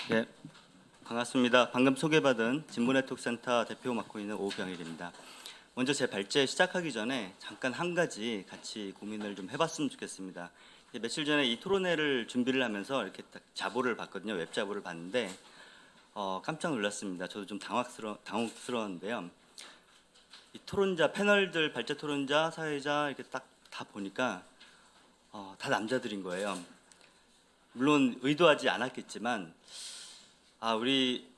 네, 반갑습니다. 방금 소개받은 진보네트워크센터 대표 맡고 있는 오병일입니다. 먼저 제 발제 시작하기 전에 잠깐 한 가지 같이 고민을 좀 해봤으면 좋겠습니다. 며칠 전에 이 토론회를 준비를 하면서 이렇게 딱 자보를 봤거든요. 웹 자보를 봤는데 깜짝 놀랐습니다. 저도 좀 당혹스러웠는데요. 이 토론자 패널들 발제 토론자 사회자 이렇게 딱 다 보니까 다 남자들인 거예요. 물론 의도하지 않았겠지만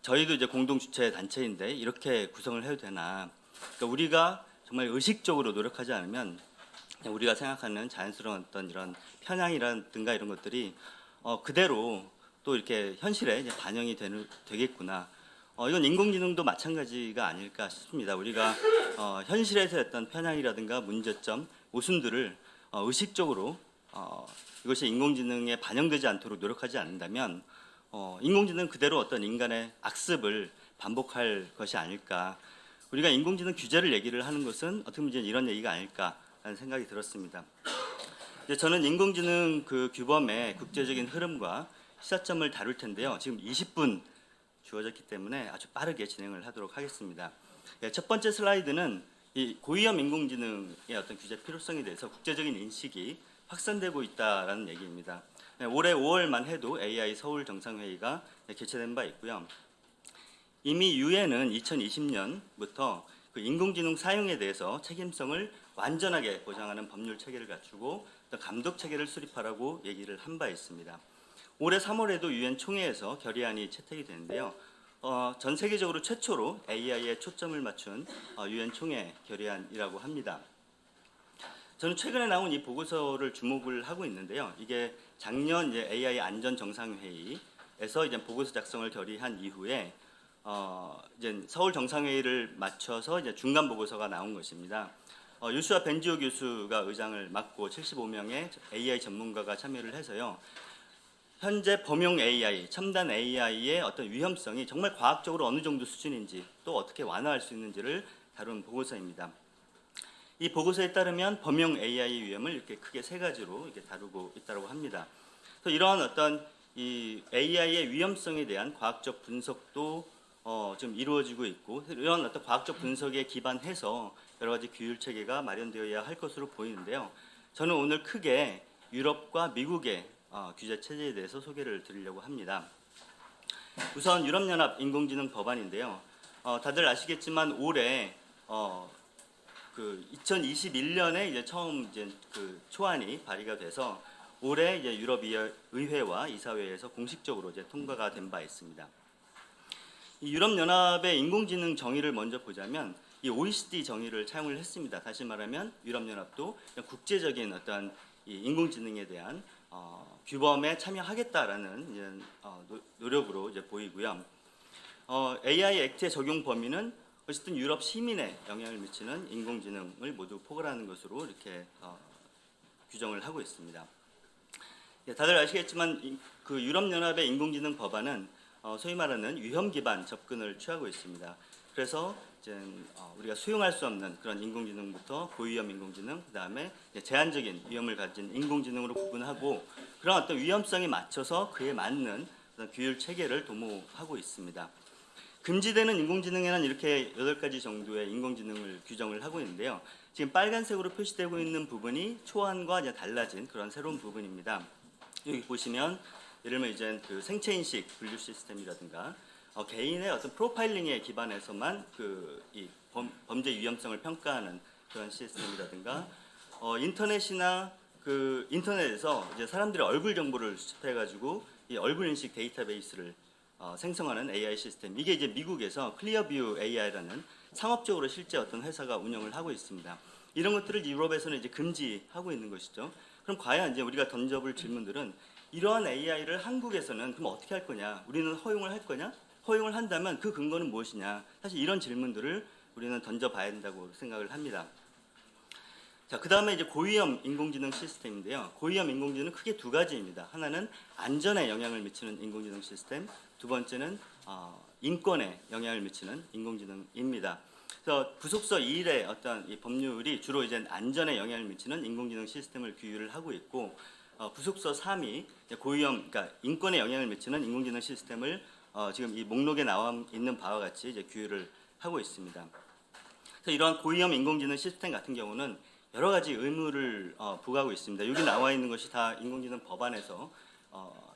저희도 이제 공동 주최 단체인데 이렇게 구성을 해도 되나? 그러니까 우리가 정말 의식적으로 노력하지 않으면 그냥 우리가 생각하는 자연스러운 어떤 이런 편향이라든가 이런 것들이 그대로 또 이렇게 현실에 이제 반영이 되겠구나. 이건 인공지능도 마찬가지가 아닐까 싶습니다. 우리가 현실에서 어떤 편향이라든가 문제점, 모순들을 의식적으로 이것이 인공지능에 반영되지 않도록 노력하지 않는다면 인공지능 그대로 어떤 인간의 악습을 반복할 것이 아닐까. 우리가 인공지능 규제를 얘기를 하는 것은 어떻게 보면 이런 얘기가 아닐까라는 생각이 들었습니다. 저는 인공지능 그 규범의 국제적인 흐름과 시사점을 다룰 텐데요. 지금 20분 주어졌기 때문에 아주 빠르게 진행을 하도록 하겠습니다. 첫 번째 슬라이드는 이 고위험 인공지능의 어떤 규제 필요성에 대해서 국제적인 인식이 확산되고 있다라는 얘기입니다. 올해 5월만 해도 AI 서울 정상회의가 개최된 바 있고요. 이미 유엔은 2020년부터 그 인공지능 사용에 대해서 책임성을 완전하게 보장하는 법률 체계를 갖추고 또 감독 체계를 수립하라고 얘기를 한 바 있습니다. 올해 3월에도 유엔 총회에서 결의안이 채택이 되는데요. 전 세계적으로 최초로 AI에 초점을 맞춘 유엔 총회 결의안이라고 합니다. 저는 최근에 나온 이 보고서를 주목을 하고 있는데요. 이게 작년 이제 AI 안전 정상회의에서 이제 보고서 작성을 결의한 이후에 이제 서울 정상회의를 마쳐서 이제 중간 보고서가 나온 것입니다. 유수아 벤지오 교수가 의장을 맡고 75명의 AI 전문가가 참여를 해서요. 현재 범용 AI, 첨단 AI의 어떤 위험성이 정말 과학적으로 어느 정도 수준인지 또 어떻게 완화할 수 있는지를 다룬 보고서입니다. 이 보고서에 따르면 범용 AI 위험을 이렇게 크게 세 가지로 이렇게 다루고 있다고 합니다. 그래서 이러한 어떤 이 AI의 위험성에 대한 과학적 분석도 좀 이루어지고 있고 이런 어떤 과학적 분석에 기반해서 여러 가지 규율 체계가 마련되어야 할 것으로 보이는데요. 저는 오늘 크게 유럽과 미국의 규제 체제에 대해서 소개를 드리려고 합니다. 우선 유럽연합 인공지능 법안인데요. 다들 아시겠지만 올해 그 2021년에 이제 처음 이제 그 초안이 발의가 돼서 올해 이제 유럽 의회와 이사회에서 공식적으로 이제 통과가 된 바 있습니다. 이 유럽 연합의 인공지능 정의를 먼저 보자면 이 OECD 정의를 차용을 했습니다. 다시 말하면 유럽 연합도 국제적인 어떤 이 인공지능에 대한 규범에 참여하겠다라는 이제 노력으로 이제 보이고요. AI 액트의 적용 범위는 어쨌든 유럽 시민에 영향을 미치는 인공지능을 모두 포괄하는 것으로 이렇게 규정을 하고 있습니다. 다들 아시겠지만 그 유럽연합의 인공지능 법안은 소위 말하는 위험 기반 접근을 취하고 있습니다. 그래서 이제 우리가 수용할 수 없는 그런 인공지능부터 고위험 인공지능, 그다음에 제한적인 위험을 가진 인공지능으로 구분하고 그런 어떤 위험성에 맞춰서 그에 맞는 어떤 규율 체계를 도모하고 있습니다. 금지되는 인공지능에는 이렇게 8가지 정도의 인공지능을 규정을 하고 있는데요. 지금 빨간색으로 표시되고 있는 부분이 초안과 이제 달라진 그런 새로운 부분입니다. 여기 보시면 예를 들면 이제 그 생체인식 분류 시스템이라든가 개인의 어떤 프로파일링에 기반해서만 이 범죄 위험성을 평가하는 그런 시스템이라든가 인터넷이나 그 인터넷에서 이제 사람들의 얼굴 정보를 수집해가지고 이 얼굴 인식 데이터베이스를 생성하는 AI 시스템, 이게 이제 미국에서 클리어뷰 AI라는 상업적으로 실제 어떤 회사가 운영을 하고 있습니다. 이런 것들을 유럽에서는 이제 금지하고 있는 것이죠. 그럼 과연 이제 우리가 던져볼 질문들은 이러한 AI를 한국에서는 그럼 어떻게 할 거냐? 우리는 허용을 할 거냐? 허용을 한다면 그 근거는 무엇이냐? 사실 이런 질문들을 우리는 던져봐야 된다고 생각을 합니다. 자, 그 다음에 이제 고위험 인공지능 시스템인데요. 고위험 인공지능은 크게 두 가지입니다. 하나는 안전에 영향을 미치는 인공지능 시스템, 두 번째는 인권에 영향을 미치는 인공지능입니다. 그래서 부속서 2일의 어떤 이 법률이 주로 이제 안전에 영향을 미치는 인공지능 시스템을 규율을 하고 있고 부속서 3이 고위험, 그러니까 인권에 영향을 미치는 인공지능 시스템을 지금 이 목록에 나와 있는 바와 같이 이제 규율을 하고 있습니다. 그래서 이러한 고위험 인공지능 시스템 같은 경우는 여러 가지 의무를 부과하고 있습니다. 여기 나와 있는 것이 다 인공지능 법안에서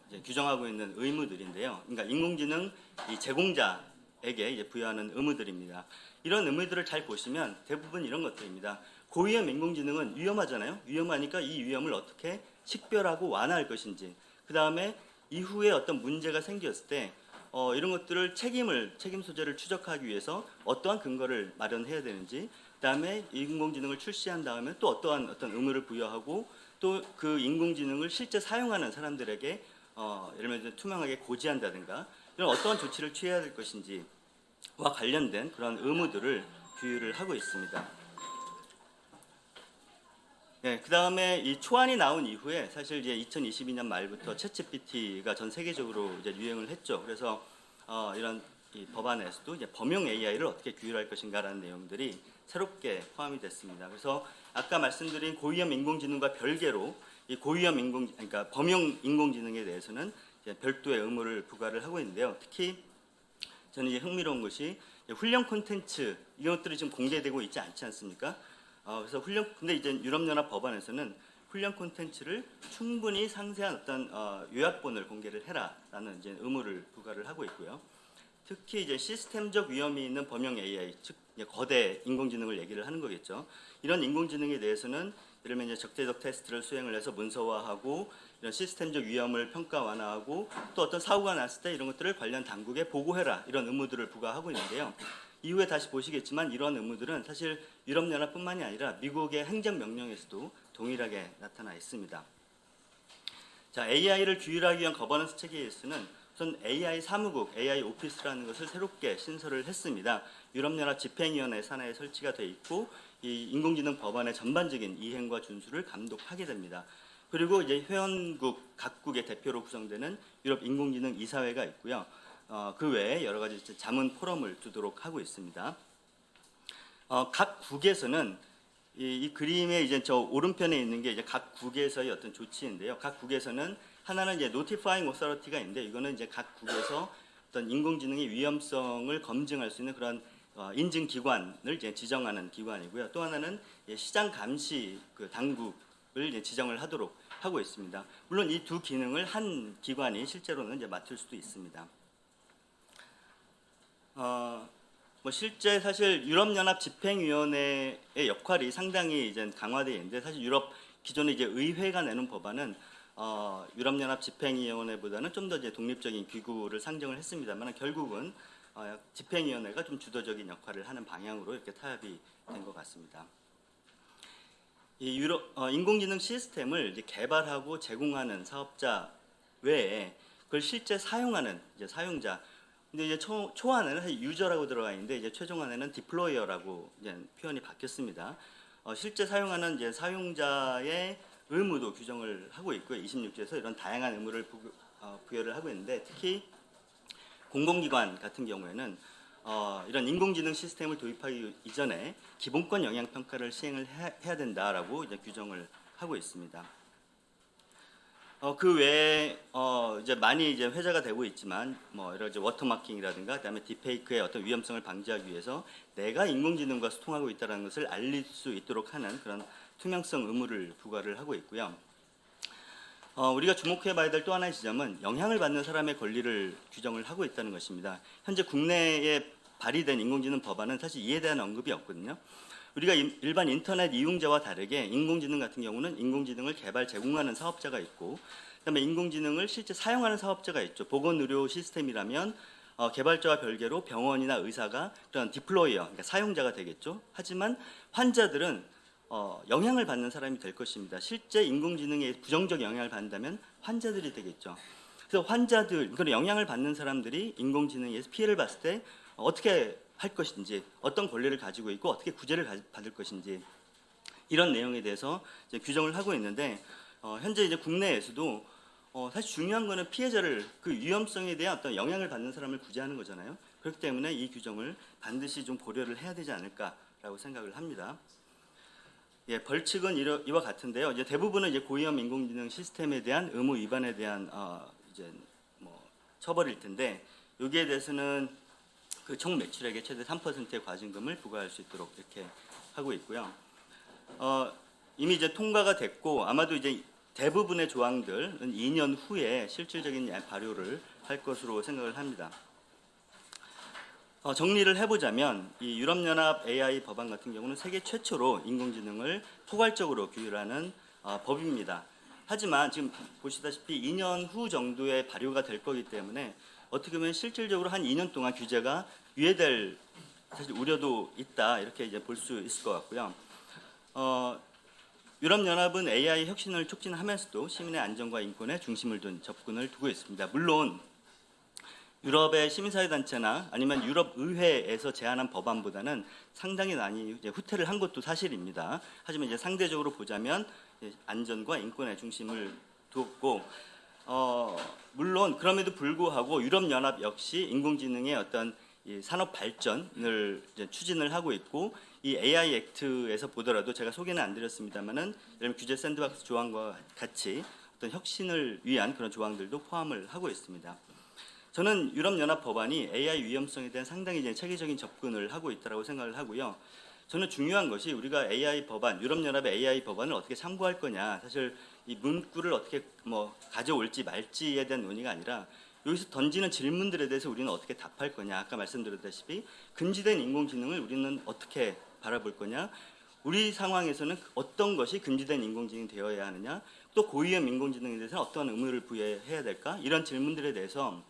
이제 규정하고 있는 의무들인데요. 그러니까 인공지능 이 제공자에게 이제 부여하는 의무들입니다. 이런 의무들을 잘 보시면 대부분 이런 것들입니다. 고위험 인공지능은 위험하잖아요. 위험하니까 이 위험을 어떻게 식별하고 완화할 것인지, 그 다음에 이후에 어떤 문제가 생겼을 때 이런 것들을 책임 소재를 추적하기 위해서 어떠한 근거를 마련해야 되는지, 그다음에 인공지능을 출시한 다음에 또 어떤 의무를 부여하고 또 그 인공지능을 실제 사용하는 사람들에게 예를 들면 투명하게 고지한다든가 이런 어떠한 조치를 취해야 될 것인지와 관련된 그런 의무들을 규율을 하고 있습니다. 네, 그 다음에 이 초안이 나온 이후에 사실 이제 2022년 말부터 챗GPT가 전 세계적으로 이제 유행을 했죠. 그래서 이런 이 법안에서도 이제 범용 AI를 어떻게 규율할 것인가라는 내용들이 새롭게 포함이 됐습니다. 그래서 아까 말씀드린 고위험 인공지능과 별개로 이 그러니까 범용 인공지능에 대해서는 이제 별도의 의무를 부과를 하고 있는데요. 특히 저는 이제 흥미로운 것이 훈련 콘텐츠 이런 것들이 지금 공개되고 있지 않지 않습니까? 그래서 근데 이제 유럽연합 법안에서는 훈련 콘텐츠를 충분히 상세한 어떤 요약본을 공개를 해라라는 이제 의무를 부과를 하고 있고요. 특히 이제 시스템적 위험이 있는 범용 AI, 즉 거대 인공지능을 얘기를 하는 거겠죠. 이런 인공지능에 대해서는 예를 들면 이제 적재적 테스트를 수행을 해서 문서화하고 이런 시스템적 위험을 평가 완화하고 또 어떤 사고가 났을 때 이런 것들을 관련 당국에 보고해라 이런 의무들을 부과하고 있는데요. 이후에 다시 보시겠지만 이런 의무들은 사실 유럽연합뿐만이 아니라 미국의 행정명령에서도 동일하게 나타나 있습니다. 자, AI를 규율하기 위한 거버넌스 체계에서는 우선 AI 사무국, AI 오피스라는 것을 새롭게 신설을 했습니다. 유럽연합 집행위원회 산하에 설치가 돼 있고 이 인공지능 법안의 전반적인 이행과 준수를 감독하게 됩니다. 그리고 이제 회원국 각국의 대표로 구성되는 유럽 인공지능 이사회가 있고요. 그 외에 여러 가지 자문 포럼을 두도록 하고 있습니다. 각 국에서는 이 그림의 이제 저 오른편에 있는 게 이제 각 국에서의 어떤 조치인데요. 각 국에서는 하나는 이제 notifying authority가 있는데 이거는 이제 각 국에서 어떤 인공지능의 위험성을 검증할 수 있는 그런 인증 기관을 이제 지정하는 기관이고요. 또 하나는 시장 감시 그 당국을 이제 지정을 하도록 하고 있습니다. 물론 이 두 기능을 한 기관이 실제로는 이제 맡을 수도 있습니다. 뭐 실제 사실 유럽연합 집행위원회의 역할이 상당히 이제 강화되어 있는데 사실 기존에 이제 의회가 내는 법안은 유럽연합 집행위원회보다는 좀 더 이제 독립적인 기구를 상정을 했습니다만 결국은 집행위원회가 좀 주도적인 역할을 하는 방향으로 이렇게 타협이 된 것 같습니다. 이 인공지능 시스템을 이제 개발하고 제공하는 사업자 외에 그걸 실제 사용하는 이제 사용자. 근데 이제 초안에는 사실 유저라고 들어가 있는데 이제 최종안에는 디플로이어라고 이제 표현이 바뀌었습니다. 실제 사용하는 이제 사용자의 의무도 규정을 하고 있고요. 26조에서 이런 다양한 의무를 부여를 하고 있는데 특히 공공기관 같은 경우에는 이런 인공지능 시스템을 도입하기 이전에 기본권 영향 평가를 시행을 해야 된다라고 이제 규정을 하고 있습니다. 그 외에 이제 많이 이제 회자가 되고 있지만 뭐 여러 가지 워터마킹이라든가 그다음에 딥페이크의 어떤 위험성을 방지하기 위해서 내가 인공지능과 소통하고 있다는 것을 알릴 수 있도록 하는 그런 투명성 의무를 부과를 하고 있고요. 우리가 주목해봐야 될 또 하나의 지점은 영향을 받는 사람의 권리를 규정을 하고 있다는 것입니다. 현재 국내에 발의된 인공지능 법안은 사실 이에 대한 언급이 없거든요. 우리가 일반 인터넷 이용자와 다르게 인공지능 같은 경우는 인공지능을 개발 제공하는 사업자가 있고 그다음에 인공지능을 실제 사용하는 사업자가 있죠. 보건의료 시스템이라면 개발자와 별개로 병원이나 의사가 그런 디플로이어, 그러니까 사용자가 되겠죠. 하지만 환자들은 영향을 받는 사람이 될 것입니다. 실제 인공지능에 부정적 영향을 받는다면 환자들이 되겠죠. 그래서 그런 영향을 받는 사람들이 인공지능에서 피해를 봤을 때 어떻게 할 것인지, 어떤 권리를 가지고 있고 어떻게 구제를 받을 것인지 이런 내용에 대해서 이제 규정을 하고 있는데 현재 이제 국내에서도 사실 중요한 거는 피해자를 그 위험성에 대한 어떤 영향을 받는 사람을 구제하는 거잖아요. 그렇기 때문에 이 규정을 반드시 좀 고려를 해야 되지 않을까라고 생각을 합니다. 예, 벌칙은 이와 같은데요. 이제 대부분은 이제 고위험 인공지능 시스템에 대한 의무 위반에 대한 이제 뭐 처벌일 텐데 여기에 대해서는 그 총 매출액의 최대 3%의 과징금을 부과할 수 있도록 이렇게 하고 있고요. 이미 이제 통과가 됐고 아마도 이제 대부분의 조항들은 2년 후에 실질적인 발효를 할 것으로 생각을 합니다. 정리를 해보자면 이 유럽연합 AI 법안 같은 경우는 세계 최초로 인공지능을 포괄적으로 규율하는 법입니다. 하지만 지금 보시다시피 2년 후 정도에 발효가 될 거기 때문에 어떻게 보면 실질적으로 한 2년 동안 규제가 유예될 사실 우려도 있다 이렇게 이제 볼 수 있을 것 같고요. 유럽연합은 AI 혁신을 촉진하면서도 시민의 안전과 인권에 중심을 둔 접근을 두고 있습니다. 물론 유럽의 시민사회단체나 아니면 유럽 의회에서 제안한 법안보다는 상당히 많이 이제 후퇴를 한 것도 사실입니다. 하지만 이제 상대적으로 보자면 안전과 인권에 중심을 두었고, 물론 그럼에도 불구하고 유럽연합 역시 인공지능의 어떤 이 산업 발전을 이제 추진을 하고 있고, 이 AI 액트에서 보더라도 제가 소개는 안 드렸습니다만은 이런 규제 샌드박스 조항과 같이 어떤 혁신을 위한 그런 조항들도 포함을 하고 있습니다. 저는 유럽연합 법안이 AI 위험성에 대한 상당히 이제 체계적인 접근을 하고 있다고 생각을 하고요. 저는 중요한 것이 우리가 AI 법안, 유럽연합의 AI 법안을 어떻게 참고할 거냐, 사실 이 문구를 어떻게 가져올지 말지에 대한 논의가 아니라 여기서 던지는 질문들에 대해서 우리는 어떻게 답할 거냐. 아까 말씀드렸다시피 금지된 인공지능을 우리는 어떻게 바라볼 거냐. 우리 상황에서는 어떤 것이 금지된 인공지능이 되어야 하느냐. 또 고위험 인공지능에 대해서는 어떠한 의무를 부여해야 될까. 이런 질문들에 대해서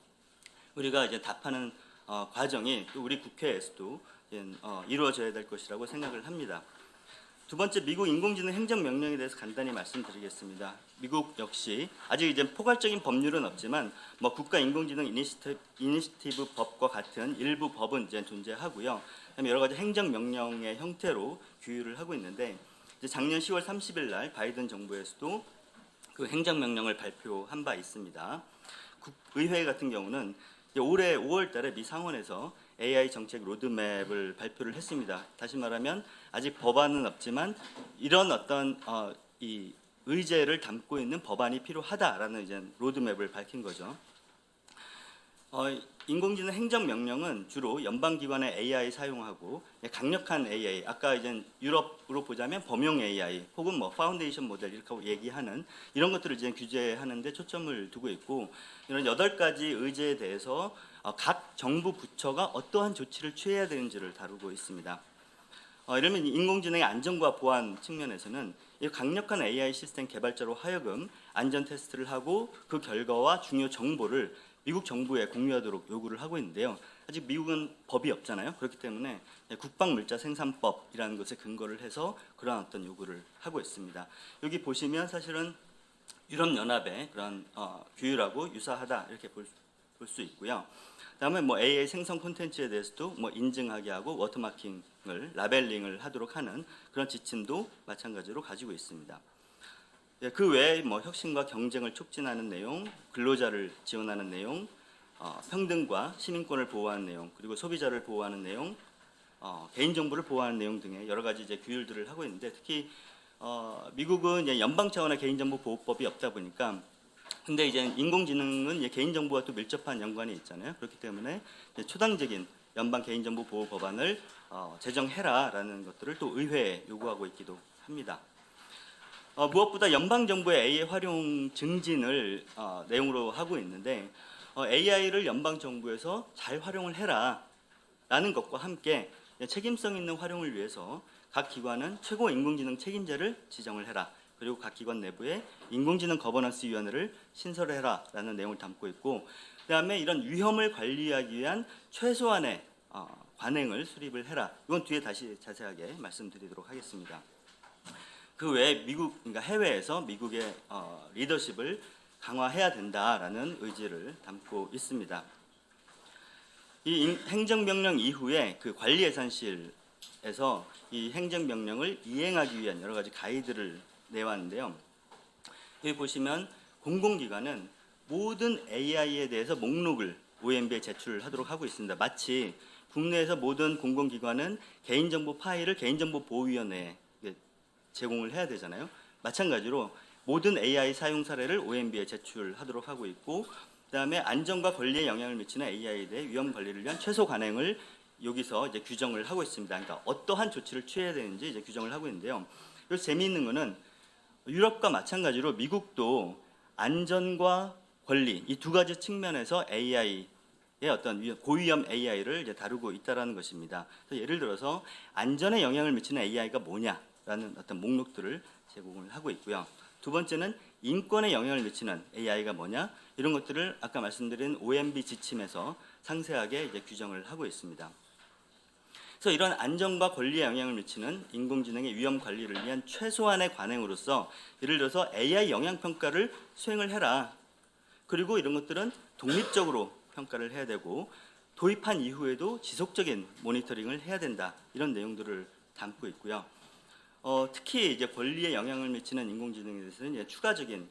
우리가 이제 답하는 과정이 또 우리 국회에서도 이루어져야 될 것이라고 생각을 합니다. 두 번째, 미국 인공지능 행정명령에 대해서 간단히 말씀드리겠습니다. 미국 역시 아직 이제 포괄적인 법률은 없지만 국가 인공지능 이니시티브 법과 같은 일부 법은 이제 존재하고요. 그다음에 여러 가지 행정명령의 형태로 규율을 하고 있는데 이제 작년 10월 30일 날 바이든 정부에서도 그 행정명령을 발표한 바 있습니다. 국의회 같은 경우는 올해 5월 달에 미 상원에서 AI 정책 로드맵을 발표를 했습니다. 다시 말하면 아직 법안은 없지만 이런 어떤 이 의제를 담고 있는 법안이 필요하다라는 이제 로드맵을 밝힌 거죠. 인공지능 행정명령은 주로 연방기관의 AI 사용하고 강력한 AI, 아까 이제 유럽으로 보자면 범용 AI 혹은 파운데이션 모델 이렇게 얘기하는 이런 것들을 이제 규제하는데 초점을 두고 있고 이런 8가지 의제에 대해서 각 정부 부처가 어떠한 조치를 취해야 되는지를 다루고 있습니다. 이러면 인공지능의 안전과 보안 측면에서는 이 강력한 AI 시스템 개발자로 하여금 안전 테스트를 하고 그 결과와 중요 정보를 미국 정부에 공유하도록 요구를 하고 있는데요. 아직 미국은 법이 없잖아요. 그렇기 때문에 국방물자생산법이라는 것에 근거를 해서 그러한 어떤 요구를 하고 있습니다. 여기 보시면 사실은 유럽연합의 그런 규율하고 유사하다 이렇게 볼 수 있고요. 그다음에 AI 생성 콘텐츠에 대해서도 인증하게 하고 워터마킹을 라벨링을 하도록 하는 그런 지침도 마찬가지로 가지고 있습니다. 그 외에 혁신과 경쟁을 촉진하는 내용, 근로자를 지원하는 내용, 평등과 시민권을 보호하는 내용, 그리고 소비자를 보호하는 내용, 개인정보를 보호하는 내용 등의 여러 가지 이제 규율들을 하고 있는데 특히 미국은 이제 연방 차원의 개인정보 보호법이 없다 보니까 근데 이제 인공지능은 개인정보와 또 밀접한 연관이 있잖아요. 그렇기 때문에 초당적인 연방 개인정보 보호 법안을 제정해라라는 것들을 또 의회에 요구하고 있기도 합니다. 무엇보다 연방 정부의 AI 활용 증진을 내용으로 하고 있는데 AI를 연방 정부에서 잘 활용을 해라라는 것과 함께 책임성 있는 활용을 위해서 각 기관은 최고 인공지능 책임자를 지정을 해라. 그리고 각 기관 내부에 인공지능 거버넌스 위원회를 신설해라라는 내용을 담고 있고 그다음에 이런 위험을 관리하기 위한 최소한의 관행을 수립을 해라. 이건 뒤에 다시 자세하게 말씀드리도록 하겠습니다. 그 외에 그러니까 해외에서 미국의 리더십을 강화해야 된다라는 의지를 담고 있습니다. 이 행정명령 이후에 그 관리예산실에서 이 행정명령을 이행하기 위한 여러 가지 가이드를 내왔는데요. 여기 보시면 공공기관은 모든 AI에 대해서 목록을 OMB에 제출하도록 하고 있습니다. 마치 국내에서 모든 공공기관은 개인정보 파일을 개인정보보호위원회에 제공을 해야 되잖아요. 마찬가지로 모든 AI 사용 사례를 OMB에 제출하도록 하고 있고 그다음에 안전과 권리에 영향을 미치는 AI에 대해 위험 관리를 위한 최소 관행을 여기서 이제 규정을 하고 있습니다. 그러니까 어떠한 조치를 취해야 되는지 이제 규정을 하고 있는데요. 그래서 재미있는 거는 유럽과 마찬가지로 미국도 안전과 권리 이 두 가지 측면에서 AI의 어떤 고위험 AI를 이제 다루고 있다라는 것입니다. 그래서 예를 들어서 안전에 영향을 미치는 AI가 뭐냐라는 어떤 목록들을 제공을 하고 있고요. 두 번째는 인권에 영향을 미치는 AI가 뭐냐 이런 것들을 아까 말씀드린 OMB 지침에서 상세하게 이제 규정을 하고 있습니다. 그래서 이런 안전과 권리에 영향을 미치는 인공지능의 위험 관리를 위한 최소한의 관행으로서 예를 들어서 AI 영향 평가를 수행을 해라. 그리고 이런 것들은 독립적으로 평가를 해야 되고 도입한 이후에도 지속적인 모니터링을 해야 된다. 이런 내용들을 담고 있고요. 특히 이제 권리에 영향을 미치는 인공지능에 대해서는 이제 추가적인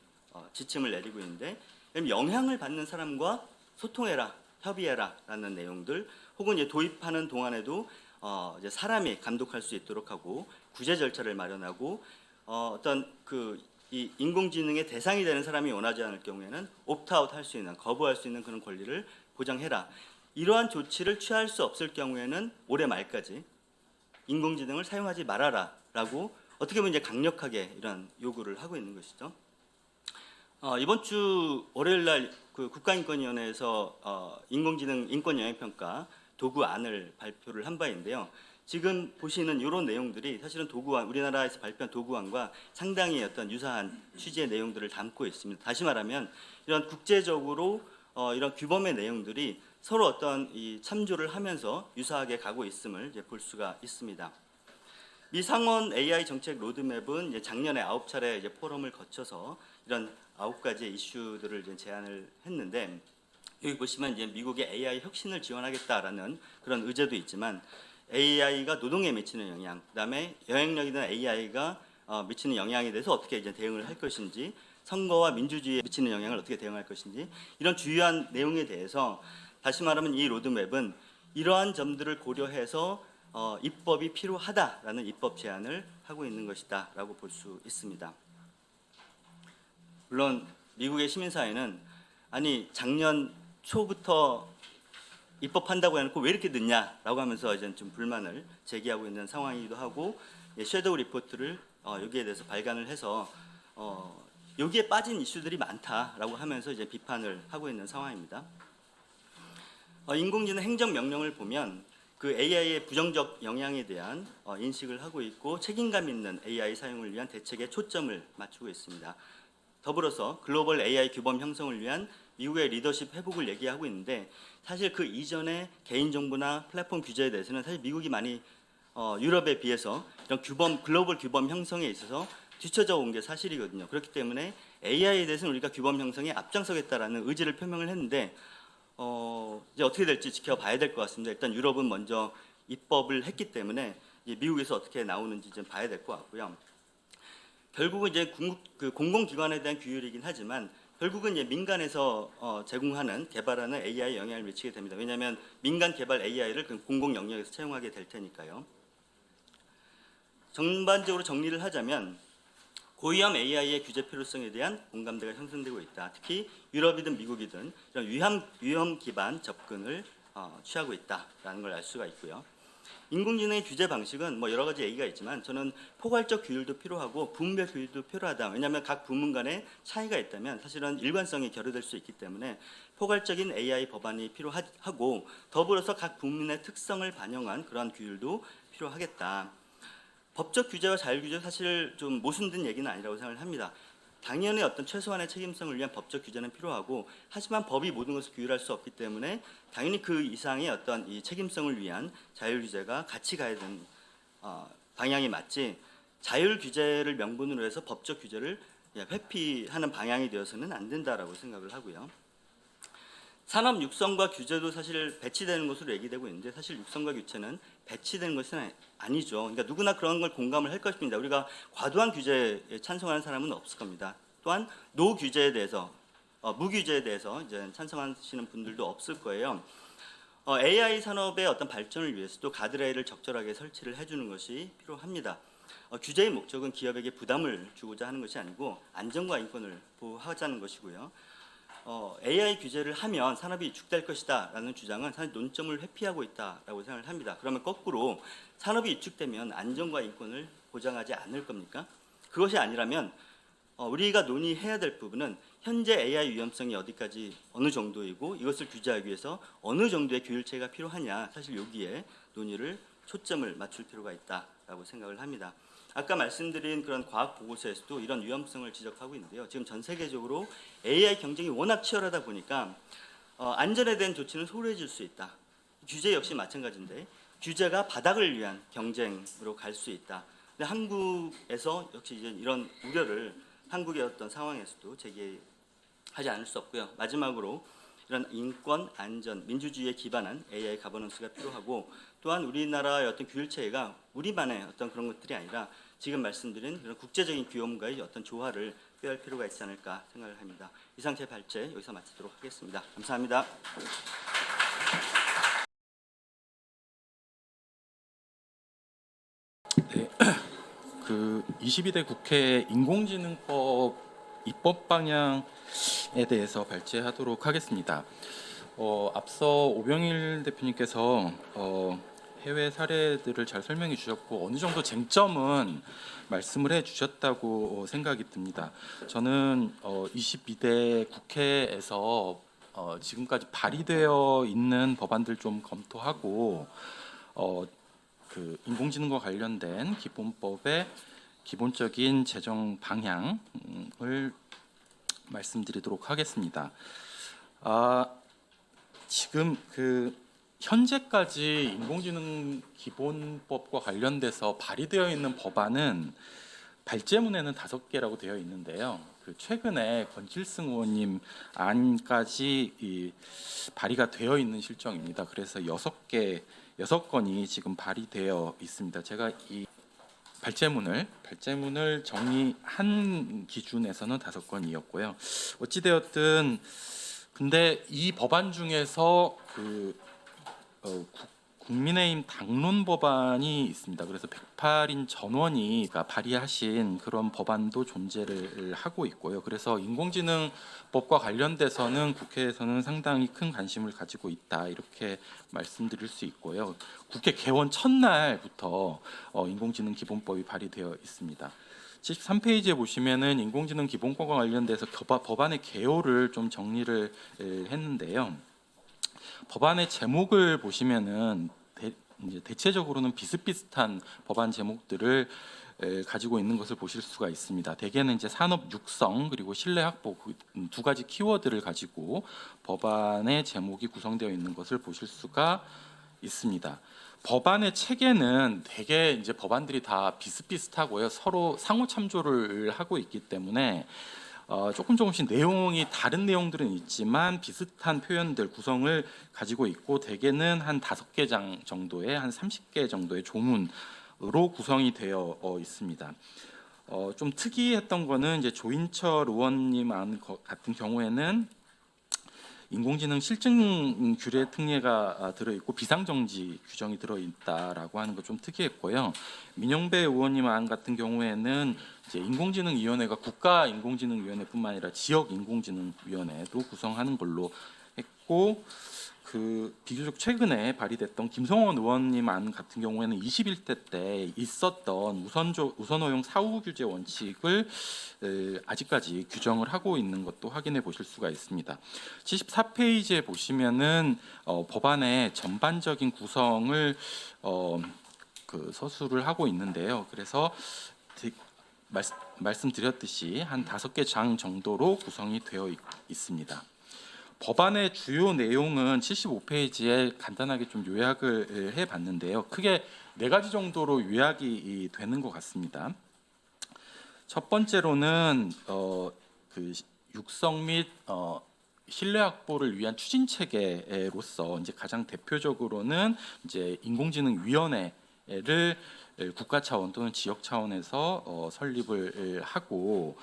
지침을 내리고 있는데 영향을 받는 사람과 소통해라, 협의해라라는 내용들, 혹은 이제 도입하는 동안에도 이제 사람이 감독할 수 있도록 하고 구제 절차를 마련하고 어떤 이 인공지능의 대상이 되는 사람이 원하지 않을 경우에는 옵트아웃 할 수 있는, 거부할 수 있는 그런 권리를 보장해라. 이러한 조치를 취할 수 없을 경우에는 올해 말까지 인공지능을 사용하지 말아라라고 어떻게 보면 이제 강력하게 이런 요구를 하고 있는 것이죠. 이번 주 월요일 날 그 국가인권위원회에서 인공지능 인권 영향평가 도구안을 발표를 한 바인데요. 지금 보시는 이런 내용들이 사실은 도구안, 우리나라에서 발표한 도구안과 상당히 어떤 유사한 취지의 내용들을 담고 있습니다. 다시 말하면 이런 국제적으로 이런 규범의 내용들이 서로 어떤 이 참조를 하면서 유사하게 가고 있음을 이제 볼 수가 있습니다. 미 상원 AI 정책 로드맵은 이제 작년에 9차례 이제 포럼을 거쳐서 이런 9가지의 이슈들을 이제 제안을 했는데 여기 보시면 이제 미국의 AI 혁신을 지원하겠다라는 그런 의제도 있지만 AI가 노동에 미치는 영향, 그다음에 영향력 있는 AI가 미치는 영향에 대해서 어떻게 이제 대응을 할 것인지, 선거와 민주주의에 미치는 영향을 어떻게 대응할 것인지 이런 주요한 내용에 대해서 다시 말하면 이 로드맵은 이러한 점들을 고려해서 입법이 필요하다라는 입법 제안을 하고 있는 것이다라고 볼 수 있습니다. 물론 미국의 시민사회는 아니 작년 초부터 입법한다고 해놓고 왜 이렇게 늦냐라고 하면서 이제 좀 불만을 제기하고 있는 상황이기도 하고 섀도우 리포트를 여기에 대해서 발간을 해서 여기에 빠진 이슈들이 많다라고 하면서 이제 비판을 하고 있는 상황입니다. 인공지능 행정명령을 보면 그 AI의 부정적 영향에 대한 인식을 하고 있고 책임감 있는 AI 사용을 위한 대책에 초점을 맞추고 있습니다. 더불어서 글로벌 AI 규범 형성을 위한 미국의 리더십 회복을 얘기하고 있는데 사실 그 이전에 개인정보나 플랫폼 규제에 대해서는 사실 미국이 많이 유럽에 비해서 이런 글로벌 규범 형성에 있어서 뒤처져 온 게 사실이거든요. 그렇기 때문에 AI에 대해서는 우리가 규범 형성에 앞장서겠다라는 의지를 표명을 했는데 이제 어떻게 될지 지켜봐야 될 것 같습니다. 일단 유럽은 먼저 입법을 했기 때문에 이제 미국에서 어떻게 나오는지 좀 봐야 될 것 같고요. 결국은 이제 공공기관에 대한 규율이긴 하지만 결국은 이제 민간에서 제공하는 개발하는 AI에 영향을 미치게 됩니다. 왜냐하면 민간 개발 AI를 공공 영역에서 채용하게 될 테니까요. 전반적으로 정리를 하자면 고위험 AI의 규제 필요성에 대한 공감대가 형성되고 있다. 특히 유럽이든 미국이든 이런 위험 기반 접근을 취하고 있다라는 걸 알 수가 있고요. 인공지능의 규제 방식은 뭐 여러 가지 얘기가 있지만 저는 포괄적 규율도 필요하고 부문별 규율도 필요하다. 왜냐하면 각 부문 간에 차이가 있다면 사실은 일관성이 결여될 수 있기 때문에 포괄적인 AI 법안이 필요하고 더불어서 각 부문의 특성을 반영한 그러한 규율도 필요하겠다. 법적 규제와 자율 규제 사실 좀 모순된 얘기는 아니라고 생각을 합니다. 당연히 어떤 최소한의 책임성을 위한 법적 규제는 필요하고 하지만 법이 모든 것을 규율할 수 없기 때문에 당연히 그 이상의 어떤 이 책임성을 위한 자율 규제가 같이 가야 되는 방향이 맞지 자율 규제를 명분으로 해서 법적 규제를 회피하는 방향이 되어서는 안 된다라고 생각을 하고요. 산업 육성과 규제도 사실 배치되는 것으로 얘기되고 있는데 사실 육성과 규제는 배치되는 것은 아니죠. 그러니까 누구나 그런 걸 공감을 할 것입니다. 우리가 과도한 규제에 찬성하는 사람은 없을 겁니다. 또한 노 규제에 대해서 무규제에 대해서 이제 찬성하시는 분들도 없을 거예요. AI 산업의 어떤 발전을 위해서도 가드레일을 적절하게 설치를 해주는 것이 필요합니다. 규제의 목적은 기업에게 부담을 주고자 하는 것이 아니고 안전과 인권을 보호하자는 것이고요. AI 규제를 하면 산업이 위축될 것이다라는 주장은 사실 논점을 회피하고 있다라고 생각을 합니다. 그러면 거꾸로 산업이 위축되면 안전과 인권을 보장하지 않을 겁니까? 그것이 아니라면 우리가 논의해야 될 부분은 현재 AI 위험성이 어디까지 어느 정도이고 이것을 규제하기 위해서 어느 정도의 규율체가 필요하냐, 사실 여기에 논의를 초점을 맞출 필요가 있다라고 생각을 합니다. 아까 말씀드린 그런 과학 보고서에서도 이런 위험성을 지적하고 있는데요. 지금 전 세계적으로 AI 경쟁이 워낙 치열하다 보니까 안전에 대한 조치는 소홀해질 수 있다. 규제 역시 마찬가지인데 규제가 바닥을 위한 경쟁으로 갈 수 있다. 근데 한국에서 역시 이제 이런 우려를 한국의 어떤 상황에서도 제기하지 않을 수 없고요. 마지막으로 이런 인권, 안전, 민주주의에 기반한 AI 가버넌스가 필요하고 또한 우리나라의 어떤 규율체계가 우리만의 어떤 그런 것들이 아니라 지금 말씀드린 그런 국제적인 규범과의 어떤 조화를 꾀할 필요가 있지 않을까 생각을 합니다. 이상 제 발제 여기서 마치도록 하겠습니다. 감사합니다. 네, 그 22대 국회 인공지능법 입법 방향에 대해서 발제하도록 하겠습니다. 앞서 오병일 대표님께서 해외 사례들을 잘 설명해 주셨고 어느 정도 쟁점은 말씀을 해 주셨다고 생각이 듭니다. 저는 22대 국회에서 지금까지 발의되어 있는 법안들 좀 검토하고 그 인공지능과 관련된 기본법의 기본적인 제정 방향을 말씀드리도록 하겠습니다. 지금 그 현재까지 인공지능 기본법과 관련돼서 발의되어 있는 법안은 발제문에는 5개라고 되어 있는데요. 그 최근에 권칠승 의원님 안까지 발의가 되어 있는 실정입니다. 그래서 6건이 지금 발의되어 있습니다. 제가 이 발제문을 정리한 기준에서는 5건이었고요. 어찌되었든 근데 이 법안 중에서 국민의힘 당론 법안이 있습니다. 그래서 108인 전원이 발의하신 그런 법안도 존재를 하고 있고요. 그래서 인공지능법과 관련돼서는 국회에서는 상당히 큰 관심을 가지고 있다 이렇게 말씀드릴 수 있고요. 국회 개원 첫날부터 인공지능 기본법이 발의되어 있습니다. 73페이지에 보시면은 인공지능 기본법과 관련돼서 법안의 개요를 좀 정리를 했는데요. 법안의 제목을 보시면은 이제 대체적으로는 비슷비슷한 법안 제목들을 가지고 있는 것을 보실 수가 있습니다. 대개는 이제 산업 육성 그리고 신뢰 확보 두 가지 키워드를 가지고 법안의 제목이 구성되어 있는 것을 보실 수가 있습니다. 법안의 체계는 대개 이제 법안들이 다 비슷비슷하고요. 서로 상호 참조를 하고 있기 때문에 조금씩 내용이 다른 내용들은 있지만 비슷한 표현들 구성을 가지고 있고 대개는 한 5개 장 정도의 한 30개 정도의 조문으로 구성이 되어 있습니다. 좀 특이했던 거는 이제 조인철 의원님 안 같은 경우에는 인공지능 실증 규례 특례가 들어있고 비상정지 규정이 들어있다라고 하는 거 좀 특이했고요. 민영배 의원님 안 같은 경우에는 이제 인공지능위원회가 국가 인공지능위원회뿐만 아니라 지역 인공지능위원회도 구성하는 걸로 했고 그 비교적 최근에 발의됐던 김성원 의원님 안 같은 경우에는 21대 때 있었던 우선호용 사후 규제 원칙을 아직까지 규정을 하고 있는 것도 확인해 보실 수가 있습니다. 74페이지에 보시면은 법안의 전반적인 구성을 서술을 하고 있는데요. 그래서 말씀드렸듯이 한 5개 장 정도로 구성이 되어 있습니다. 법안의 주요 내용은 75페이지에 간단하게 좀 요약을 해봤는데요. 크게 4가지 정도로 요약이 되는 것 같습니다. 첫 번째로는 그 육성 및 신뢰 확보를 위한 추진 체계로서 이제 가장 대표적으로는 이제 인공지능위원회를 국가 차원 또는 지역 차원에서 설립을 하고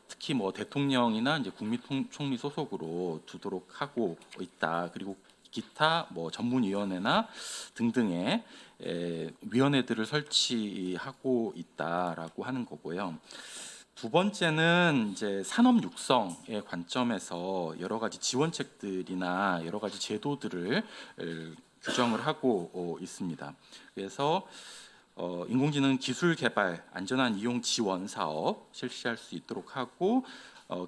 특히 뭐 대통령이나 이제 국무총리 소속으로 두도록 하고 있다. 그리고 기타 뭐 전문위원회나 등등의 위원회들을 설치하고 있다라고 하는 거고요. 두 번째는 이제 산업 육성의 관점에서 여러 가지 지원책들이나 여러 가지 제도들을 규정을 하고 있습니다. 그래서 인공지능 기술 개발, 안전한 이용 지원 사업 실시할 수 있도록 하고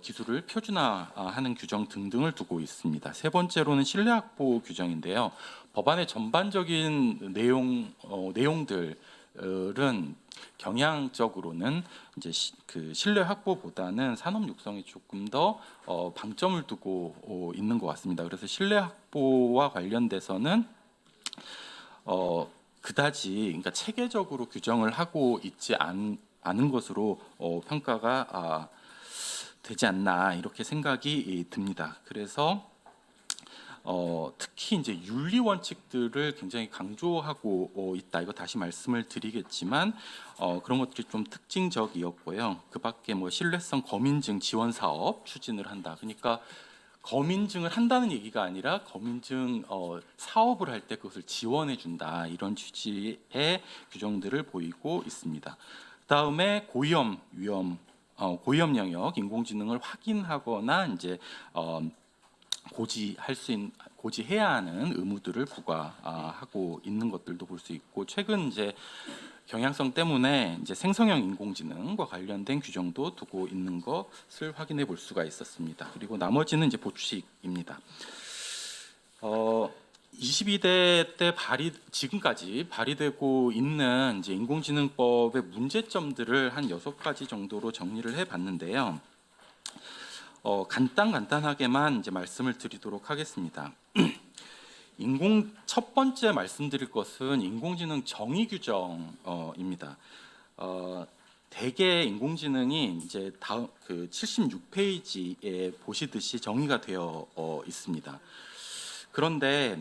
기술을 표준화하는 규정 등등을 두고 있습니다. 세 번째로는 신뢰 확보 규정인데요. 법안의 전반적인 내용들은 경향적으로는 이제 그 신뢰 확보보다는 산업 육성에 조금 더 방점을 두고 있는 것 같습니다. 그래서 신뢰 확보와 관련돼서는 그다지 그러니까 체계적으로 규정을 하고 있지 않은 것으로 평가가 되지 않나 이렇게 생각이 듭니다. 그래서 특히 이제 윤리 원칙들을 굉장히 강조하고 있다. 이거 다시 말씀을 드리겠지만 그런 것들이 좀 특징적이었고요. 그밖에 뭐 신뢰성 검인증 지원 사업 추진을 한다. 그러니까 검인증을 한다는 얘기가 아니라 검인증 사업을 할 때 그것을 지원해 준다. 이런 취지의 규정들을 보이고 있습니다. 그다음에 고위험 위험 고위험 영역 인공지능을 확인하거나 이제 고지해야 하는 의무들을 부과하고 있는 것들도 볼 수 있고 최근 이제 경향성 때문에 이제 생성형 인공지능과 관련된 규정도 두고 있는 것을 확인해 볼 수가 있었습니다. 그리고 나머지는 이제 보충식입니다. 22대 때 지금까지 발의되고 있는 이제 인공지능법의 문제점들을 한 6가지 정도로 정리를 해봤는데요. 간단하게만 이제 말씀을 드리도록 하겠습니다. 첫 번째 말씀드릴 것은 인공지능 정의 규정입니다. 대개 인공지능이 이제 다음 그 76페이지에 보시듯이 정의가 되어 있습니다. 그런데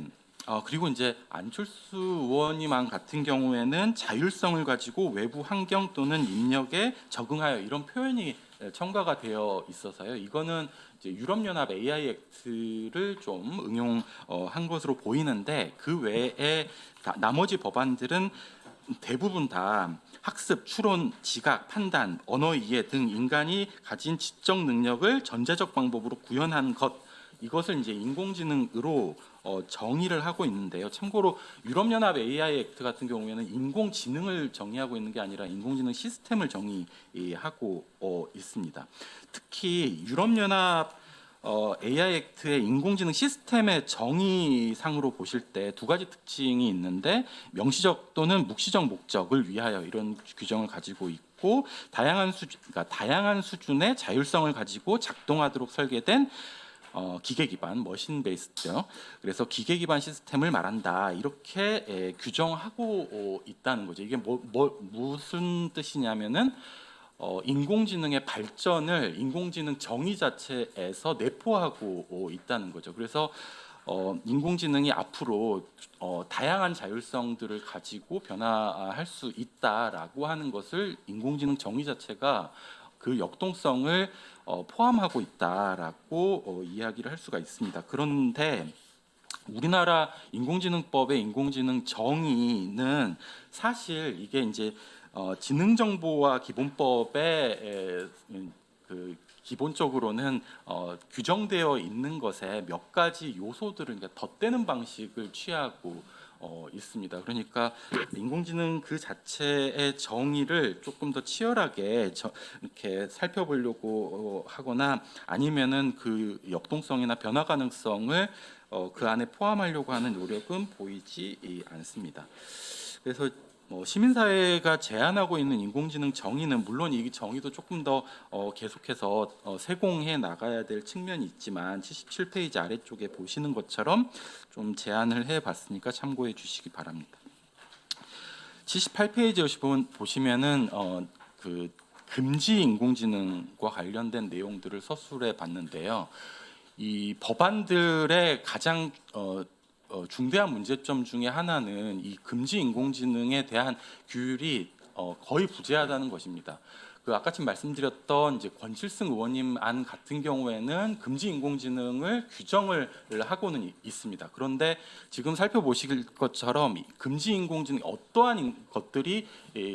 그리고 이제 안철수 의원님만 같은 경우에는 자율성을 가지고 외부 환경 또는 입력에 적응하여 이런 표현이 첨가가 되어 있어서요. 이거는 이제 유럽연합 AI 액트를 좀 응용한 것으로 보이는데 그 외에 나머지 법안들은 대부분 다 학습, 추론, 지각, 판단, 언어 이해 등 인간이 가진 지적 능력을 전자적 방법으로 구현한 것 이것을 이제 인공지능으로 정의를 하고 있는데요. 참고로 유럽연합 AI 액트 같은 경우에는 인공지능을 정의하고 있는 게 아니라 인공지능 시스템을 정의하고 있습니다. 특히 유럽연합 AI 액트의 인공지능 시스템의 정의상으로 보실 때 두 가지 특징이 있는데 명시적 또는 묵시적 목적을 위하여 이런 규정을 가지고 있고 다양한 수준의 자율성을 가지고 작동하도록 설계된 기계 기반 머신 베이스죠. 그래서 기계 기반 시스템을 말한다. 이렇게 규정하고 있다는 거죠. 이게 무슨 뜻이냐면은 인공지능의 발전을 인공지능 정의 자체에서 내포하고 있다는 거죠. 그래서 인공지능이 앞으로 다양한 자율성들을 가지고 변화할 수 있다라고 하는 것을 인공지능 정의 자체가 그 역동성을 포함하고 있다라고 이야기를 할 수가 있습니다. 그런데 우리나라 인공지능법의 인공지능 정의는 사실 이게 이제 지능정보화 기본법의 그 기본적으로는 규정되어 있는 것에 몇 가지 요소들을 그러니까 덧대는 방식을 취하고 있습니다. 그러니까 인공지능 그 자체의 정의를 조금 더 치열하게 이렇게 살펴보려고 하거나 아니면은 그 역동성이나 변화 가능성을 그 안에 포함하려고 하는 노력은 보이지 않습니다. 그래서 시민사회가 제안하고 있는 인공지능 정의는 물론 이 정의도 조금 더 계속해서 세공해 나가야 될 측면이 있지만 77페이지 아래쪽에 보시는 것처럼 좀 제안을 해봤으니까 참고해 주시기 바랍니다. 78페이지 보시면은 그 금지 인공지능과 관련된 내용들을 서술해 봤는데요. 이 법안들의 가장 중대한 문제점 중에 하나는 이 금지 인공지능에 대한 규율이 거의 부재하다는 것입니다. 그 아까쯤 말씀드렸던 이제 권칠승 의원님 안 같은 경우에는 금지 인공지능을 규정을 하고는 있습니다. 그런데 지금 살펴보실 것처럼 금지 인공지능 어떠한 것들이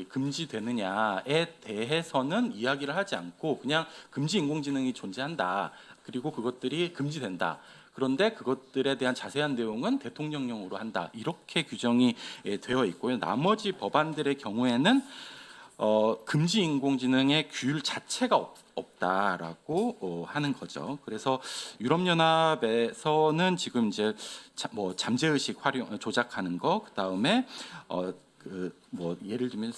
금지되느냐에 대해서는 이야기를 하지 않고 그냥 금지 인공지능이 존재한다. 그리고 그것들이 금지된다. 그런데 그것들에 대한 자세한 내용은 대통령령으로 한다. 이렇게 규정이 되어 있고요. 나머지 법안들의 경우에는 금지 인공지능의 규율 자체가 없다라고 하는 거죠. 그래서 유럽연합에서는 지금 이제 잠재의식 활용 조작하는 거, 그다음에 예를 들면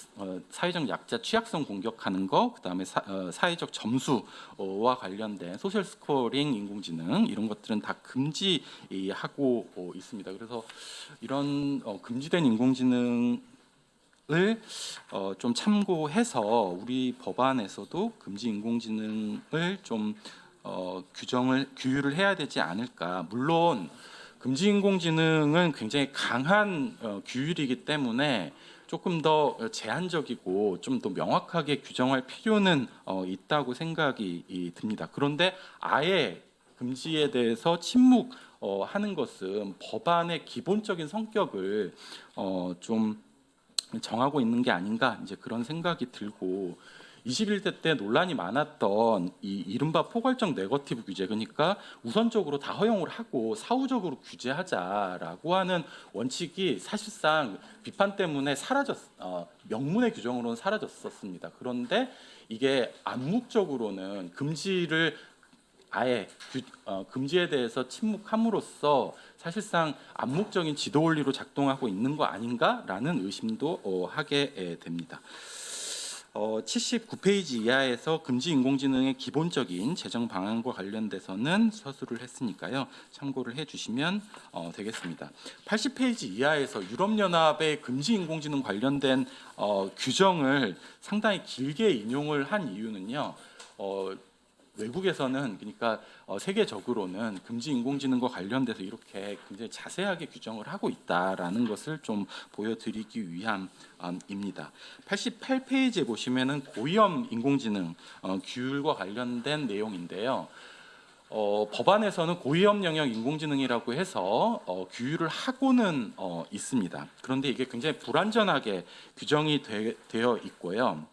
사회적 약자 취약성 공격하는 거, 그다음에 사회적 점수와 관련된 소셜 스코어링 인공지능 이런 것들은 다 금지하고 있습니다. 그래서 이런 금지된 인공지능 좀 참고해서 우리 법안에서도 금지 인공지능을 좀 규율을 해야 되지 않을까. 물론 금지 인공지능은 굉장히 강한 규율이기 때문에 조금 더 제한적이고 좀 더 명확하게 규정할 필요는 있다고 생각이 듭니다. 그런데 아예 금지에 대해서 침묵하는 것은 법안의 기본적인 성격을 좀 정하고 있는 게 아닌가 이제 그런 생각이 들고 21대 때 논란이 많았던 이 이른바 포괄적 네거티브 규제, 그러니까 우선적으로 다 허용을 하고 사후적으로 규제하자라고 하는 원칙이 사실상 비판 때문에 명문의 규정으로는 사라졌었습니다. 그런데 이게 암묵적으로는 금지에 대해서 침묵함으로써 사실상 암묵적인 지도 원리로 작동하고 있는 거 아닌가라는 의심도 하게 됩니다. 79페이지 이하에서 금지 인공지능의 기본적인 제정 방안과 관련돼서는 서술을 했으니까요. 참고를 해주시면 되겠습니다. 80페이지 이하에서 유럽연합의 금지 인공지능 관련된 규정을 상당히 길게 인용을 한 이유는요. 외국에서는 그러니까 세계적으로는 금지 인공지능과 관련돼서 이렇게 굉장히 자세하게 규정을 하고 있다라는 것을 좀 보여드리기 위함입니다. 88페이지에 보시면은 고위험 인공지능 규율과 관련된 내용인데요. 법안에서는 고위험 영역 인공지능이라고 해서 규율을 하고는 있습니다. 그런데 이게 굉장히 불완전하게 규정이 되어 있고요.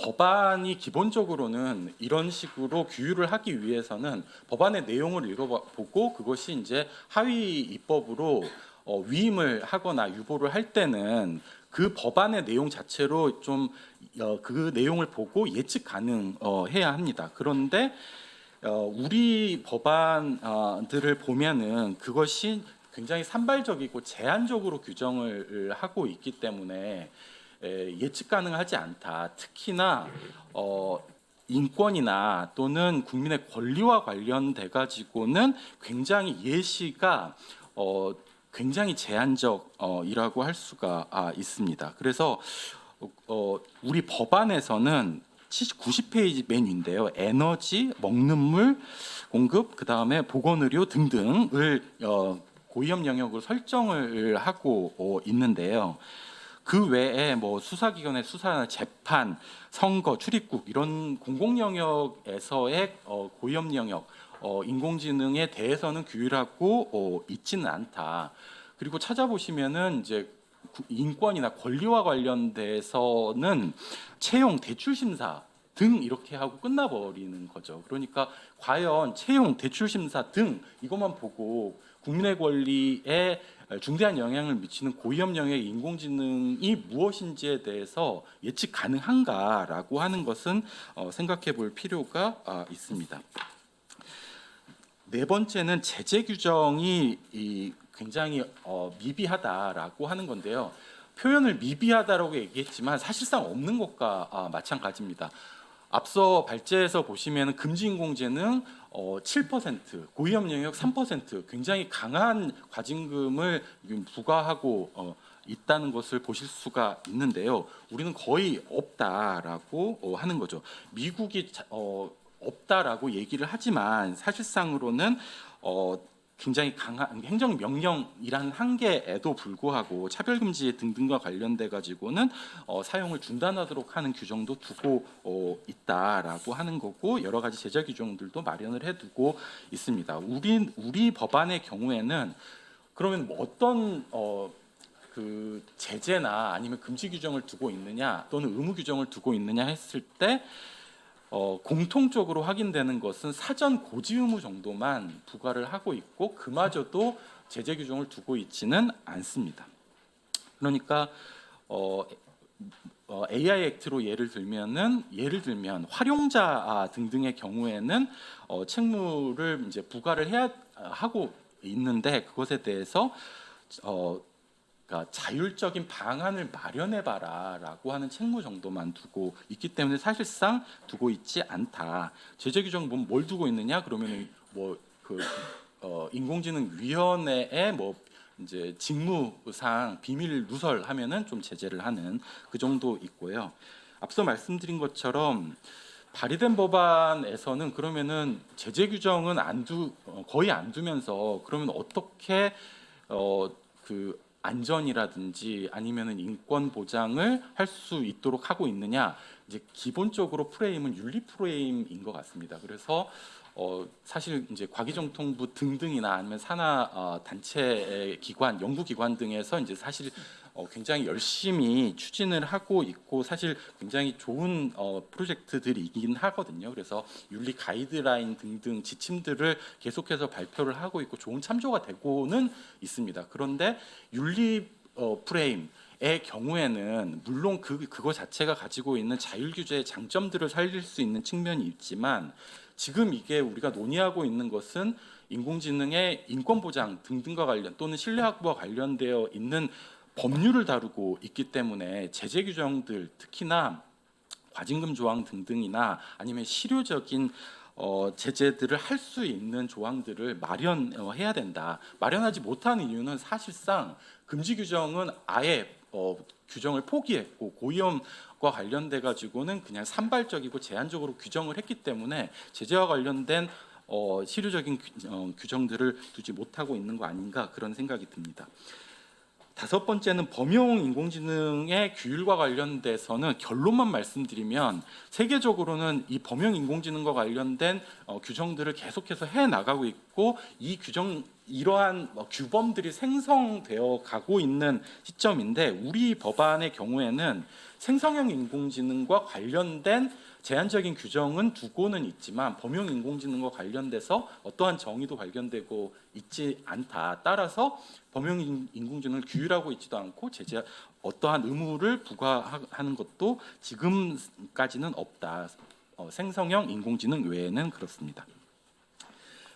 법안이 기본적으로는 이런 식으로 규율을 하기 위해서는 법안의 내용을 읽어보고 그것이 이제 하위 입법으로 위임을 하거나 유보를 할 때는 그 법안의 내용 자체로 좀 그 내용을 보고 예측 가능해야 합니다. 그런데 우리 법안들을 보면은 그것이 굉장히 산발적이고 제한적으로 규정을 하고 있기 때문에 예측 가능하지 않다. 특히나 인권이나 또는 국민의 권리와 관련돼 가지고는 굉장히 예시가 굉장히 제한적이라고 할 수가 있습니다. 그래서 우리 법안에서는 90페이지 맨 위인데요. 에너지, 먹는 물 공급, 그다음에 보건의료 등등을 고위험 영역으로 설정을 하고 있는데요. 그 외에 수사기관의 수사나 재판, 선거, 출입국 이런 공공 영역에서의 고위험 영역 인공지능에 대해서는 규율하고 있지는 않다. 그리고 찾아보시면은 이제 인권이나 권리와 관련돼서는 채용, 대출 심사 등 이렇게 하고 끝나버리는 거죠. 그러니까 과연 채용, 대출 심사 등 이것만 보고 국민의 권리에 중대한 영향을 미치는 고위험 영역의 인공지능이 무엇인지에 대해서 예측 가능한가라고 하는 것은 생각해 볼 필요가 있습니다. 네 번째는 제재 규정이 굉장히 미비하다라고 하는 건데요. 표현을 미비하다라고 얘기했지만 사실상 없는 것과 마찬가지입니다. 앞서 발제에서 보시면 금지 인공지능 7%, 고위험 영역 3% 굉장히 강한 과징금을 부과하고 있다는 것을 보실 수가 있는데요. 우리는 거의 없다라고 하는 거죠. 미국이 없다라고 얘기를 하지만 사실상으로는 굉장히 강한 행정명령이란 한계에도 불구하고 차별금지 등등과 관련돼 가지고는 사용을 중단하도록 하는 규정도 두고 있다라고 하는 거고, 여러 가지 제재 규정들도 마련을 해두고 있습니다. 우리 법안의 경우에는 그러면 뭐 어떤 그 제재나 아니면 금지 규정을 두고 있느냐 또는 의무 규정을 두고 있느냐 했을 때 공통적으로 확인되는 것은 사전 고지 의무 정도만 부과를 하고 있고, 그마저도 제재 규정을 두고 있지는 않습니다. 그러니까 AI 액트로 예를 들면 활용자 등등의 경우에는 책무를 이제 부과를 해야 하고 있는데, 그것에 대해서 그러니까 자율적인 방안을 마련해봐라라고 하는 책무 정도만 두고 있기 때문에 사실상 두고 있지 않다. 제재 규정 뭘 두고 있느냐? 그러면 인공지능위원회에 이제 직무상 비밀 누설하면은 좀 제재를 하는 그 정도 있고요. 앞서 말씀드린 것처럼 발의된 법안에서는 그러면은 제재 규정은 거의 안 두면서, 그러면 어떻게 그 안전이라든지 아니면은 인권 보장을 할 수 있도록 하고 있느냐? 이제 기본적으로 프레임은 윤리 프레임인 것 같습니다. 그래서 사실 이제 과기정통부 등등이나 아니면 산하 단체 기관, 연구기관 등에서 이제 사실 굉장히 열심히 추진을 하고 있고, 사실 굉장히 좋은 프로젝트들이긴 하거든요. 그래서 윤리 가이드라인 등등 지침들을 계속해서 발표를 하고 있고 좋은 참조가 되고는 있습니다. 그런데 윤리 프레임의 경우에는 물론 그거 자체가 가지고 있는 자율 규제의 장점들을 살릴 수 있는 측면이 있지만, 지금 이게 우리가 논의하고 있는 것은 인공지능의 인권 보장 등등과 관련 또는 신뢰 확보와 관련되어 있는 법률을 다루고 있기 때문에 제재 규정들, 특히나 과징금 조항 등등이나 아니면 실효적인 제재들을 할 수 있는 조항들을 마련해야 된다. 마련하지 못한 이유는 사실상 금지 규정은 아예 규정을 포기했고, 고위험과 관련돼 가지고는 그냥 산발적이고 제한적으로 규정을 했기 때문에 제재와 관련된 실효적인 규정들을 두지 못하고 있는 거 아닌가, 그런 생각이 듭니다. 다섯 번째는 범용 인공지능의 규율과 관련돼서는 결론만 말씀드리면, 세계적으로는 이 범용 인공지능과 관련된 규정들을 계속해서 해 나가고 있고, 이러한 규범들이 생성되어 가고 있는 시점인데, 우리 법안의 경우에는 생성형 인공지능과 관련된 제한적인 규정은 두고는 있지만 범용 인공지능과 관련돼서 어떠한 정의도 발견되고 있지 않다. 따라서 범용 인공지능을 규율하고 있지도 않고 어떠한 의무를 부과하는 것도 지금까지는 없다. 생성형 인공지능 외에는 그렇습니다.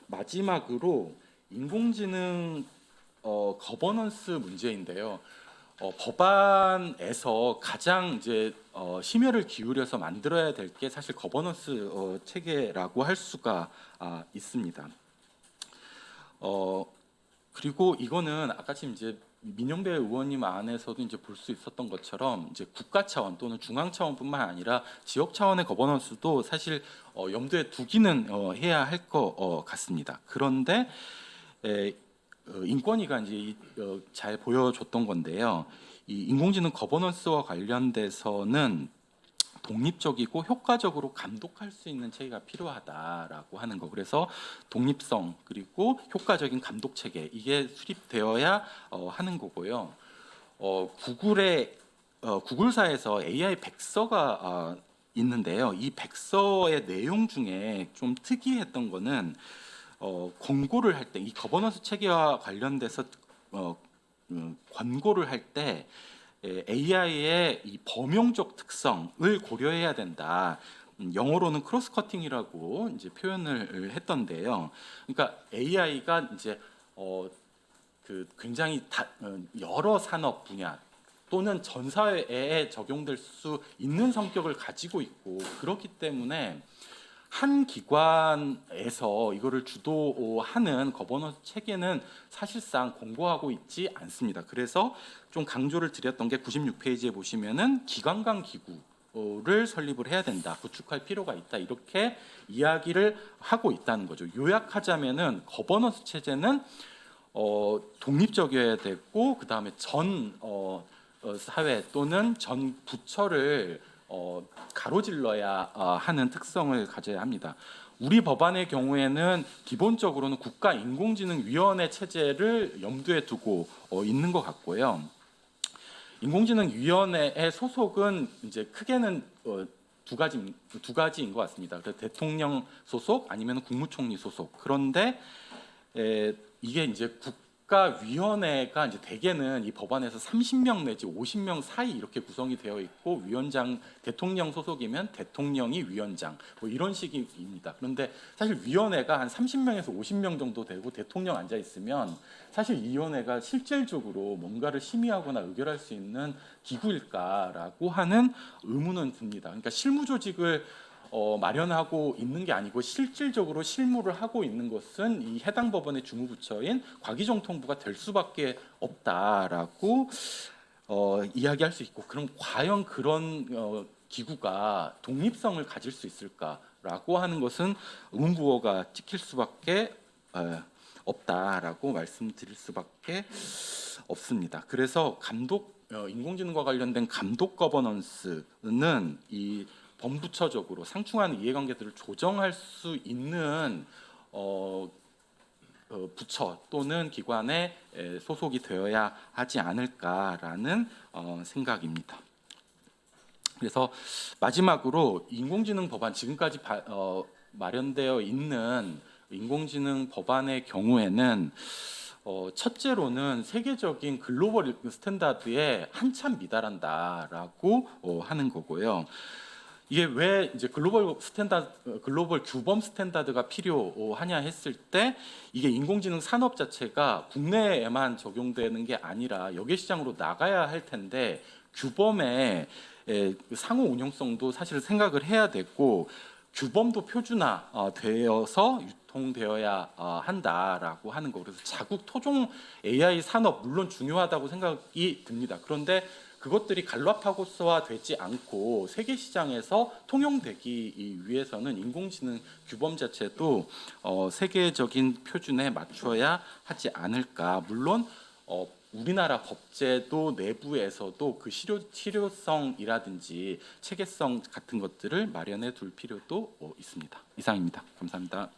마지막으로 인공지능 거버넌스 문제인데요. 법안에서 가장 이제 심혈을 기울여서 만들어야 될 게 사실 거버넌스 체계라고 할 수가 있습니다. 그리고 이거는 아까 지금 이제 민영배 의원님 안에서도 이제 볼 수 있었던 것처럼 이제 국가 차원 또는 중앙 차원뿐만 아니라 지역 차원의 거버넌스도 사실 염두에 두기는 해야 할 것 같습니다. 그런데 인권위가 이제 잘 보여줬던 건데요. 이 인공지능 거버넌스와 관련돼서는 독립적이고 효과적으로 감독할 수 있는 체계가 필요하다라고 하는 거. 그래서 독립성 그리고 효과적인 감독 체계, 이게 수립되어야 하는 거고요. 구글사에서 AI 백서가 있는데요. 이 백서의 내용 중에 좀 특이했던 거는 권고를 할 때, 이 거버넌스 체계와 관련돼서 권고를 할 때 AI의 이 범용적 특성을 고려해야 된다. 영어로는 크로스 커팅이라고 이제 표현을 했던데요. 그러니까 AI가 이제 굉장히 여러 산업 분야 또는 전 사회에 적용될 수 있는 성격을 가지고 있고, 그렇기 때문에 한 기관에서 이거를 주도하는 거버넌스 체계는 사실상 공고하고 있지 않습니다. 그래서 좀 강조를 드렸던 게 96페이지에 보시면은 기관 간 기구 기구를 설립을 해야 된다, 구축할 필요가 있다, 이렇게 이야기를 하고 있다는 거죠. 요약하자면은 거버넌스 체제는 독립적이어야 되고, 그 다음에 전 사회 또는 전 부처를 가로질러야 하는 특성을 가져야 합니다. 우리 법안의 경우에는 기본적으로는 국가인공지능위원회 체제를 염두에 두고 있는 것 같고요. 인공지능위원회의 소속은 이제 크게는 두 가지인 것 같습니다. 그래서 대통령 소속 아니면 국무총리 소속. 그런데 이게 이제 국가위원회가 이제 대개는 이 법안에서 30명 내지 50명 사이 이렇게 구성이 되어 있고, 위원장 대통령 소속이면 대통령이 위원장 뭐 이런 식입니다. 그런데 사실 위원회가 한 30명에서 50명 정도 되고 대통령 앉아 있으면 사실 이 위원회가 실질적으로 뭔가를 심의하거나 의결할 수 있는 기구일까라고 하는 의문은 듭니다. 그러니까 실무 조직을 마련하고 있는 게 아니고 실질적으로 실무를 하고 있는 것은 이 해당 법원의 주무부처인 과기정통부가 될 수밖에 없다라고 이야기할 수 있고, 그럼 과연 그런 기구가 독립성을 가질 수 있을까라고 하는 것은 의문부호가 찍힐 수밖에 없다라고 말씀드릴 수밖에 없습니다. 그래서 인공지능과 관련된 감독 거버넌스는 이 범부처적으로 상충하는 이해관계들을 조정할 수 있는 부처 또는 기관에 소속이 되어야 하지 않을까라는 생각입니다. 그래서 마지막으로 인공지능 법안, 지금까지 마련되어 있는 인공지능 법안의 경우에는 첫째로는 세계적인 글로벌 스탠다드에 한참 미달한다라고 하는 거고요. 이게 왜 이제 글로벌 규범 스탠다드가 필요하냐 했을 때, 이게 인공지능 산업 자체가 국내에만 적용되는 게 아니라 역외 시장으로 나가야 할 텐데, 규범의 상호 운용성도 사실 생각을 해야 되고, 규범도 표준화 되어서 유통되어야 한다라고 하는 거. 그래서 자국 토종 AI 산업 물론 중요하다고 생각이 듭니다. 그런데 그것들이 갈라파고스화 되지 않고 세계 시장에서 통용되기 위해서는 인공지능 규범 자체도 세계적인 표준에 맞춰야 하지 않을까. 물론 우리나라 법제도 내부에서도 그 실효성이라든지 체계성 같은 것들을 마련해 둘 필요도 있습니다. 이상입니다. 감사합니다.